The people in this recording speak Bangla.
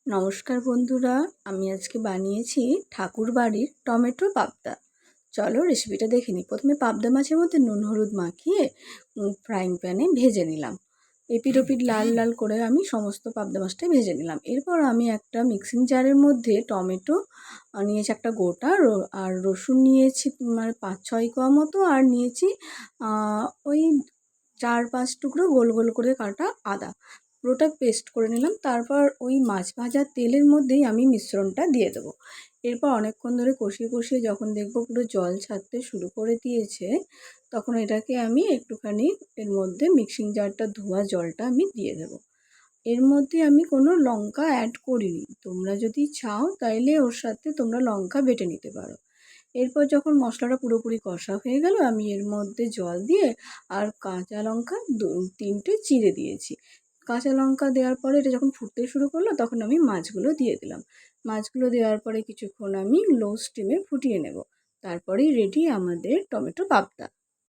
নমস্কার বন্ধুরা, আমি আজকে বানিয়েছি ঠাকুর বাড়ির টমেটো পাবদা। চলো রেসিপিটা দেখে নিই। প্রথমে পাবদা মাছের মধ্যে নুন হলুদ মাখিয়ে ফ্রাইং প্যানে ভেজে নিলাম। এপিঠ ওপিঠ লাল লাল করে আমি সমস্ত পাবদা মাছটা ভেজে নিলাম। এরপর আমি একটা মিক্সিং জারের মধ্যে টমেটো নিয়েছি একটা গোটা, আর রসুন নিয়েছি মানে 5-6 কোয়া মতো, আর নিয়েছি ওই 4-5 টুকরো গোল গোল করে কাটা আদা। পুরোটা পেস্ট করে নিলাম। তারপর ওই মাছ ভাজার তেলের মধ্যেই আমি মিশ্রণটা দিয়ে দেবো। এরপর অনেকক্ষণ ধরে কষিয়ে কষিয়ে যখন দেখবো পুরো জল ছাড়তে শুরু করে দিয়েছে, তখন এটাকে আমি একটুখানি এর মধ্যে মিক্সিং জারটা ধোয়া জলটা আমি দিয়ে দেবো। এর মধ্যে আমি কোনো লঙ্কা অ্যাড করিনি। তোমরা যদি চাও তাইলে ওর সাথে তোমরা লঙ্কা বেটে নিতে পারো। এরপর যখন মশলাটা পুরোপুরি কষা হয়ে গেল, আমি এর মধ্যে জল দিয়ে আর কাঁচা লঙ্কা 2-3টে চিড়ে দিয়েছি। কাঁচা লঙ্কা দেওয়ার পরে এটা যখন ফুটতে শুরু করলো, তখন আমি মাছগুলো দিয়ে দিলাম। মাছগুলো দেওয়ার পরে কিছুক্ষণ আমি লো স্টিমে ফুটিয়ে নেব। তারপরেই রেডি আমাদের টমেটো পাবদা।